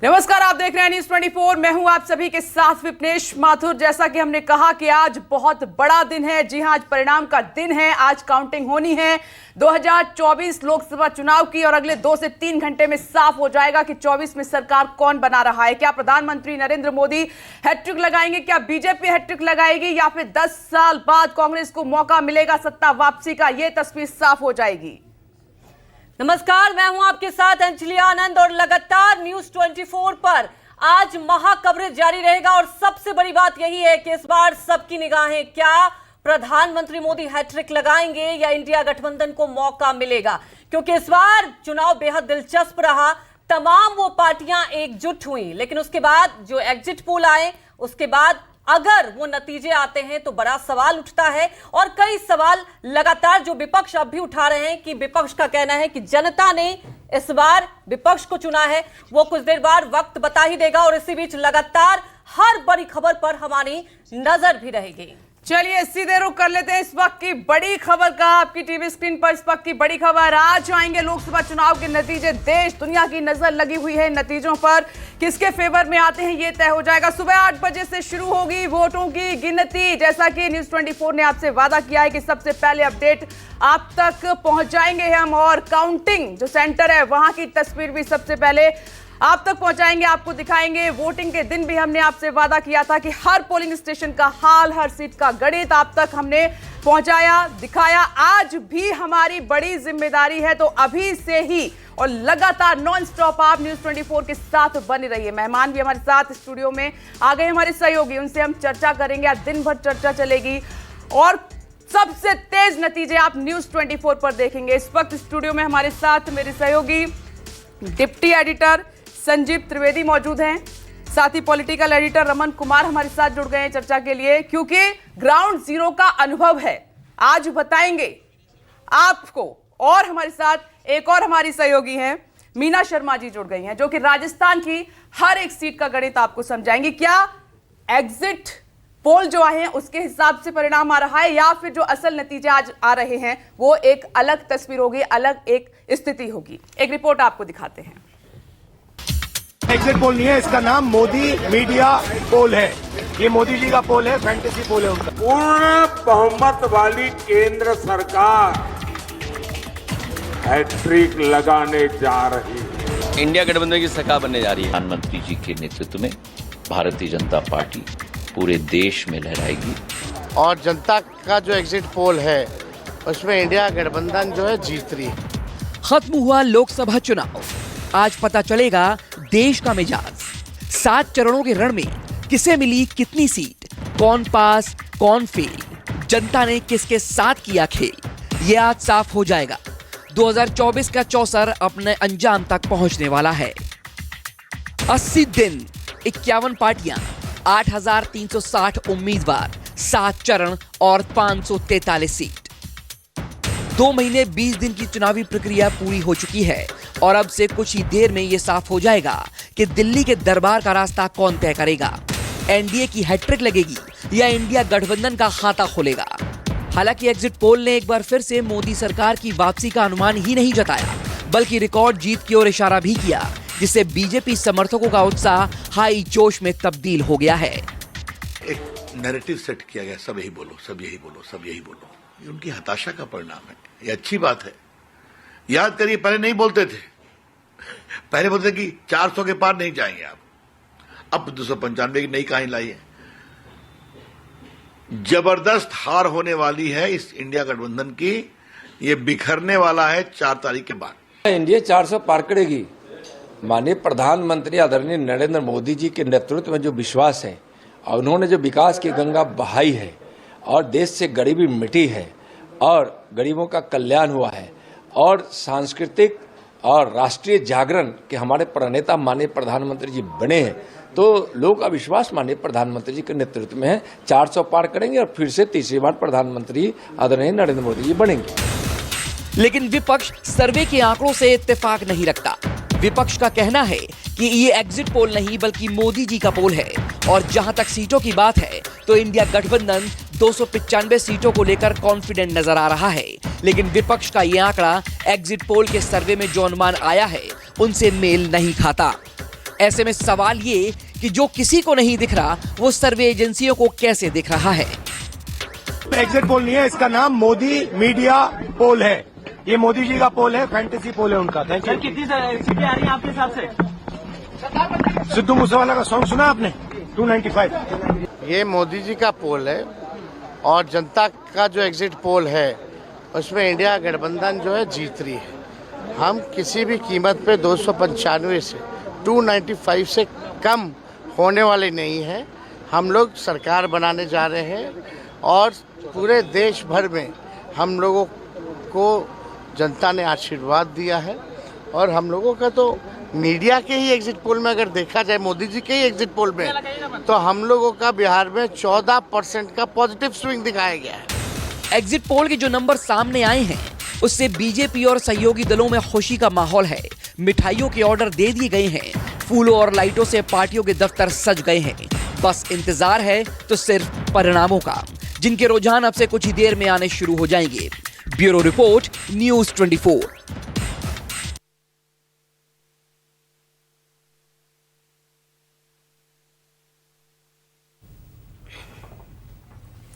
नमस्कार, आप देख रहे हैं न्यूज 24। मैं हूं आप सभी के साथ विपनेश माथुर। जैसा कि हमने कहा कि आज बहुत बड़ा दिन है। जी हां, आज परिणाम का दिन है। आज काउंटिंग होनी है 2024 लोकसभा चुनाव की और अगले 2 से 3 घंटे में साफ हो जाएगा कि 24 में सरकार कौन बना रहा है। क्या प्रधानमंत्री नरेंद्र मोदी हैट्रिक लगाएंगे, क्या बीजेपी हैट्रिक लगाएगी, या फिर 10 साल बाद कांग्रेस को मौका मिलेगा सत्ता वापसी का। यह तस्वीर साफ हो जाएगी। नमस्कार, मैं हूं आपके साथ अंजलि आनंद और लगातार न्यूज 24 पर आज महा कवरेज जारी रहेगा। और सबसे बड़ी बात यही है कि इस बार सबकी निगाहें क्या प्रधानमंत्री मोदी हैट्रिक लगाएंगे या इंडिया गठबंधन को मौका मिलेगा, क्योंकि इस बार चुनाव बेहद दिलचस्प रहा। तमाम वो पार्टियां एकजुट हुई, लेकिन उसके बाद जो एग्जिट पोल आए उसके बाद अगर वो नतीजे आते हैं तो बड़ा सवाल उठता है। और कई सवाल लगातार जो विपक्ष अब भी उठा रहे हैं कि विपक्ष का कहना है कि जनता ने इस बार विपक्ष को चुना है। वो कुछ देर बाद वक्त बता ही देगा। और इसी बीच लगातार हर बड़ी खबर पर हमारी नजर भी रहेगी। चलिए सीधे रुख कर लेते हैं इस वक्त की बड़ी खबर का। आपकी टीवी स्क्रीन पर इस वक्त की बड़ी खबर। आज आएंगे लोकसभा चुनाव के नतीजे। देश दुनिया की नजर लगी हुई है नतीजों पर। किसके फेवर में आते हैं ये तय हो जाएगा। सुबह 8 बजे से शुरू होगी वोटों की गिनती। जैसा कि न्यूज 24 ने आपसे वादा किया है कि सबसे पहले अपडेट आप तक पहुंचाएंगे हम, और काउंटिंग जो सेंटर है वहां की तस्वीर भी सबसे पहले आप तक पहुंचाएंगे, आपको दिखाएंगे। वोटिंग के दिन भी हमने आपसे वादा किया था कि हर पोलिंग स्टेशन का हाल, हर सीट का गणित आप तक हमने पहुंचाया, दिखाया। आज भी हमारी बड़ी जिम्मेदारी है, तो अभी से ही और लगातार नॉन स्टॉप आप न्यूज 24 के साथ बने रहिए। मेहमान भी हमारे साथ स्टूडियो में आ गए, हमारे सहयोगी, उनसे हम चर्चा करेंगे। आज दिन भर चर्चा चलेगी और सबसे तेज नतीजे आप न्यूज 24 पर देखेंगे। इस वक्त स्टूडियो में हमारे साथ मेरे सहयोगी डिप्टी एडिटर संजीव त्रिवेदी मौजूद हैं, साथ ही पॉलिटिकल एडिटर रमन कुमार हमारे साथ जुड़ गए हैं चर्चा के लिए, क्योंकि ग्राउंड जीरो का अनुभव है। आज बताएंगे आपको। और हमारे साथ एक और हमारी सहयोगी हैं मीना शर्मा जी जुड़ गई हैं, जो कि राजस्थान की हर एक सीट का गणित आपको समझाएंगे। क्या एग्जिट पोल जो आए हैं उसके हिसाब से परिणाम आ रहा है, या फिर जो असल नतीजे आज आ रहे हैं वो एक अलग तस्वीर होगी, अलग एक स्थिति होगी। एक रिपोर्ट आपको दिखाते हैं। एग्जिट पोल नहीं है, इसका नाम मोदी मीडिया पोल है। ये मोदी जी का पोल है, फैंटेसी पोल है उनका। पूर्ण बहुमत वाली केंद्र सरकार हैट्रिक लगाने जा रही है। इंडिया गठबंधन की सरकार बनने जा रही है। प्रधानमंत्री जी के नेतृत्व में भारतीय जनता पार्टी पूरे देश में लहराएगी। और जनता का जो एग्जिट पोल है उसमें इंडिया गठबंधन जो है जीत रही है। खत्म हुआ लोकसभा चुनाव, आज पता चलेगा देश का मिजाज। 7 चरणों के रण में किसे मिली कितनी सीट, कौन पास कौन फेल, जनता ने किसके साथ किया खेल, ये आज साफ हो जाएगा। 2024 का चौसर अपने अंजाम तक पहुंचने वाला है। 80 दिन, 51 पार्टियां, 8,360 उम्मीदवार, 7 चरण और 543 सीट। 2 महीने 20 दिन की चुनावी प्रक्रिया पूरी हो चुकी है और अब से कुछ ही देर में यह साफ हो जाएगा कि दिल्ली के दरबार का रास्ता कौन तय करेगा। एनडीए की हैट्रिक लगेगी या इंडिया गठबंधन का खाता खोलेगा। हालांकि एग्जिट पोल ने एक बार फिर से मोदी सरकार की वापसी का अनुमान ही नहीं जताया, बल्कि रिकॉर्ड जीत की ओर इशारा भी किया, जिससे बीजेपी समर्थकों का उत्साह हाई जोश में तब्दील हो गया है। एक नैरेटिव सेट किया गया, सब यही बोलो, सब यही बोलो, सब यही बोलो। ये उनकी हताशा का परिणाम है। ये अच्छी बात है। याद करिए, पहले नहीं बोलते थे, पहले बोलते कि 400 के पार नहीं जाएंगे आप। अब 295 की नई कहानी लाई है। जबरदस्त हार होने वाली है इस इंडिया गठबंधन की। ये बिखरने वाला है 4 तारीख के बाद। इंडिया 400 पार करेगी। माननीय प्रधानमंत्री आदरणीय नरेंद्र मोदी जी के नेतृत्व में जो विश्वास है और उन्होंने जो विकास की गंगा बहाई है और देश से गरीबी मिटी है और गरीबों का कल्याण हुआ है और सांस्कृतिक और राष्ट्रीय जागरण के हमारे प्रणेता माननीय प्रधानमंत्री जी बने हैं, तो लोग का विश्वास माननीय प्रधानमंत्री जी के नेतृत्व में है। 400 पार करेंगे और फिर से तीसरी बार प्रधानमंत्री आदरणीय नरेंद्र मोदी जी बनेंगे। लेकिन विपक्ष सर्वे के आंकड़ों से इत्तेफाक नहीं रखता। विपक्ष का कहना है कि ये एग्जिट पोल नहीं बल्कि मोदी जी का पोल है। और जहां तक सीटों की बात है तो इंडिया गठबंधन 295 सीटों को लेकर कॉन्फिडेंट नजर आ रहा है। लेकिन विपक्ष का यह आंकड़ा एग्जिट पोल के सर्वे में जो अनुमान आया है उनसे मेल नहीं खाता। ऐसे में सवाल ये कि जो किसी को नहीं दिख रहा वो सर्वे एजेंसियों को कैसे दिख रहा है। एग्जिट पोल नहीं है, इसका नाम मोदी मीडिया पोल है। ये मोदी जी का पोल है, फैंटेसी पोल है उनका। Thank you. कितनी सीटें आ रही हैं आपके हिसाब से? सिद्धू मूसेवाला का सॉन्ग सुना आपने? 295। ये मोदी जी का पोल है और जनता का जो एग्जिट पोल है उसमें इंडिया गठबंधन जो है जीत रही है। हम किसी भी कीमत पे 295 से 295 से कम होने वाले नहीं हैं। हम लोग सरकार बनाने जा रहे हैं और पूरे देश भर में हम लोगों को जनता ने आशीर्वाद दिया है और हम लोगों का तो मीडिया के ही एग्जिट पोल में अगर देखा जाए, मोदी जी के ही एग्जिट पोल में, तो हम लोगों का बिहार में 14% का पॉजिटिव स्विंग दिखाया गया है। एग्जिट पोल के जो नंबर सामने आए हैं उससे बीजेपी और सहयोगी दलों में खुशी का माहौल है। मिठाइयों के ऑर्डर दे दिए गए हैं, फूलों और लाइटों से पार्टियों के दफ्तर सज गए हैं। बस इंतजार है तो सिर्फ परिणामों का, जिनके रुझान अब से कुछ ही देर में आने शुरू हो जाएंगे। Bureau report, news 24।